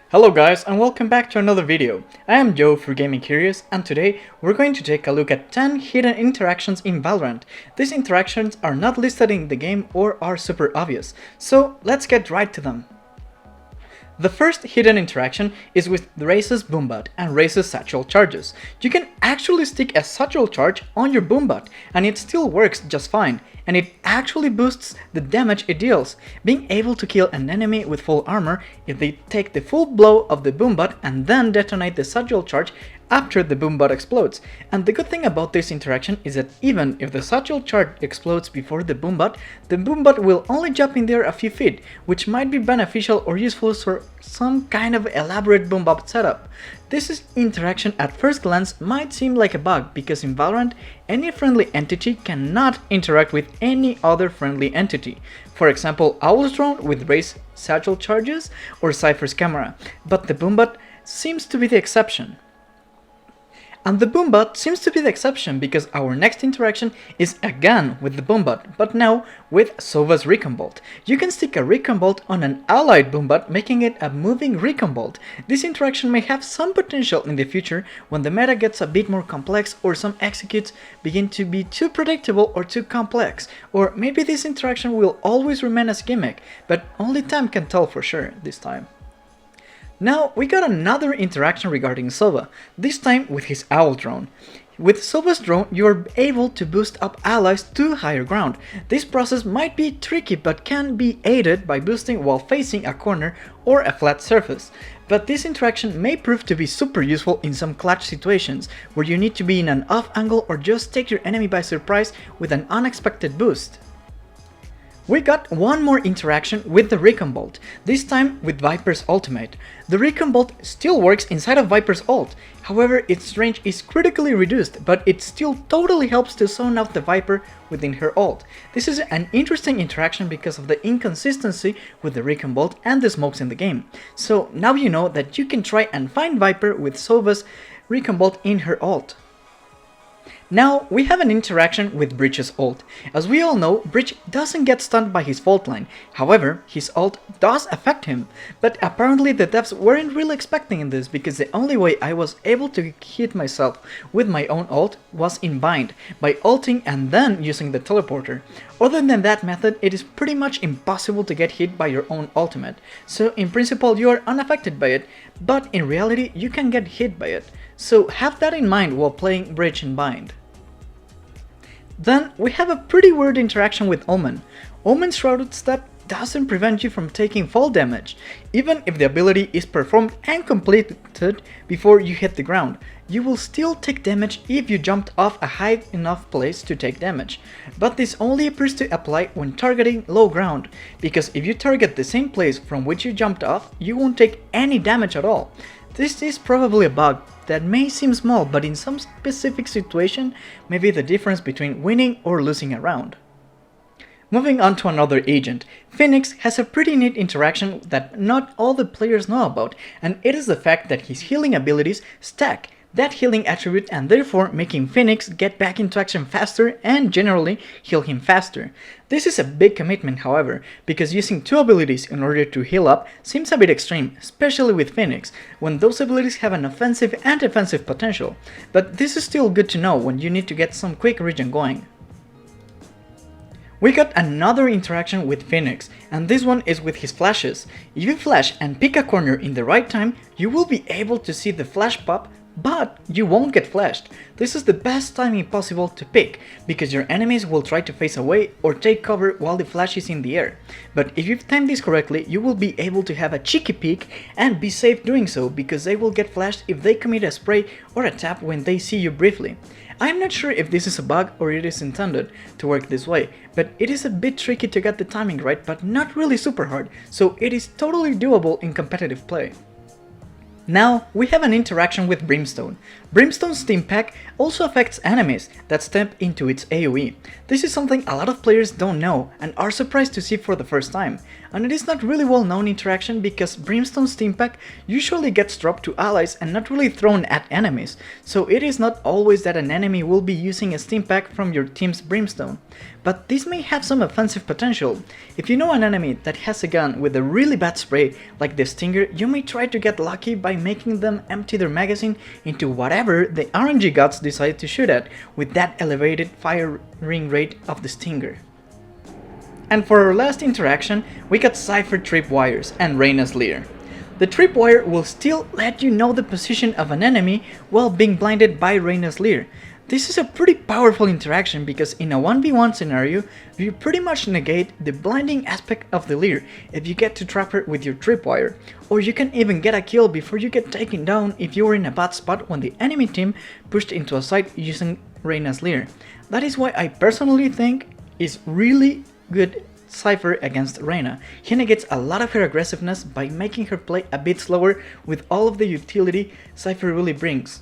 Hello guys and welcome back to another video. I am Joe for Gaming Curious and today we're going to take a look at 10 hidden interactions in Valorant. These interactions are not listed in the game or are super obvious, so let's get right to them. The first hidden interaction is with Raze's Boombot and Raze's satchel charges. You can actually stick a satchel charge on your Boombot and it still works just fine, and it actually boosts the damage it deals, being able to kill an enemy with full armor if they take the full blow of the Boombot and then detonate the satchel charge after the Boombot explodes. And the good thing about this interaction is that even if the satchel charge explodes before the Boombot will only jump in there a few feet, which might be beneficial or useful for some kind of elaborate Boombot setup. This interaction at first glance might seem like a bug because in Valorant, any friendly entity cannot interact with any other friendly entity. For example, Owl's drone with Raze satchel charges or Cypher's camera, but the Boombot seems to be the exception. And the Boombot seems to be the exception because our next interaction is again with the Boombot, but now with Sova's Rico Bolt. You can stick a Rico Bolt on an allied Boombot, making it a moving Rico Bolt. This interaction may have some potential in the future when the meta gets a bit more complex or some executes begin to be too predictable or too complex. Or maybe this interaction will always remain as gimmick, but only time can tell for sure this time. Now we got another interaction regarding Sova, this time with his Owl drone. With Sova's drone, you are able to boost up allies to higher ground. This process might be tricky but can be aided by boosting while facing a corner or a flat surface. But this interaction may prove to be super useful in some clutch situations where you need to be in an off angle or just take your enemy by surprise with an unexpected boost. We got one more interaction with the Rico Bolt, this time with Viper's ultimate. The Rico Bolt still works inside of Viper's ult, however its range is critically reduced, but it still totally helps to zone out the Viper within her ult. This is an interesting interaction because of the inconsistency with the Rico Bolt and the smokes in the game. So now you know that you can try and find Viper with Sova's Rico Bolt in her ult. Now we have an interaction with Breach's ult. As we all know, Breach doesn't get stunned by his fault line, however his ult does affect him, but apparently the devs weren't really expecting this because the only way I was able to hit myself with my own ult was in bind, by ulting and then using the teleporter. Other than that method, it is pretty much impossible to get hit by your own ultimate, so in principle you are unaffected by it, but in reality you can get hit by it. So have that in mind while playing Breach and Bind. Then we have a pretty weird interaction with Omen. Omen's Shrouded Step doesn't prevent you from taking fall damage. Even if the ability is performed and completed before you hit the ground, you will still take damage if you jumped off a high enough place to take damage. But this only appears to apply when targeting low ground, because if you target the same place from which you jumped off, you won't take any damage at all. This is probably a bug that may seem small, but in some specific situation may be the difference between winning or losing a round. Moving on to another agent, Phoenix has a pretty neat interaction that not all the players know about, and it is the fact that his healing abilities stack that healing attribute and therefore making Phoenix get back into action faster and generally heal him faster. This is a big commitment, however, because using two abilities in order to heal up seems a bit extreme, especially with Phoenix, when those abilities have an offensive and defensive potential, but this is still good to know when you need to get some quick regen going. We got another interaction with Phoenix, and this one is with his flashes. If you flash and pick a corner in the right time, you will be able to see the flash pop, but you won't get flashed. This is the best timing possible to pick, because your enemies will try to face away or take cover while the flash is in the air. But if you've timed this correctly, you will be able to have a cheeky peek and be safe doing so, because they will get flashed if they commit a spray or a tap when they see you briefly. I'm not sure if this is a bug or it is intended to work this way, but it is a bit tricky to get the timing right, but not really super hard, so it is totally doable in competitive play. Now we have an interaction with Brimstone. Brimstone Steampack also affects enemies that step into its AoE. This is something a lot of players don't know and are surprised to see for the first time. and it is not really well known interaction because Brimstone Steampack usually gets dropped to allies and not really thrown at enemies, so it is not always that an enemy will be using a Steampack from your team's Brimstone. But this may have some offensive potential. If you know an enemy that has a gun with a really bad spray like the Stinger, you may try to get lucky by making them empty their magazine into whatever the RNG gods decide to shoot at with that elevated firing rate of the Stinger. And for our last interaction, we got Cypher Tripwires and Reyna's Leer. The Tripwire will still let you know the position of an enemy while being blinded by Reyna's Leer. This is a pretty powerful interaction because in a 1v1 scenario, you pretty much negate the blinding aspect of the Leer if you get to trap her with your Tripwire, or you can even get a kill before you get taken down if you were in a bad spot when the enemy team pushed into a site using Reyna's Leer. That is why I personally think is really good Cypher against Reyna. He negates a lot of her aggressiveness by making her play a bit slower with all of the utility Cypher really brings.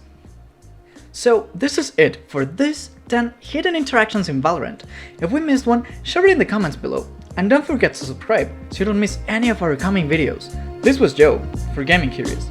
So this is it for this 10 hidden interactions in Valorant. If we missed one, share it in the comments below. And don't forget to subscribe so you don't miss any of our coming videos. This was Joe for Gaming Curious.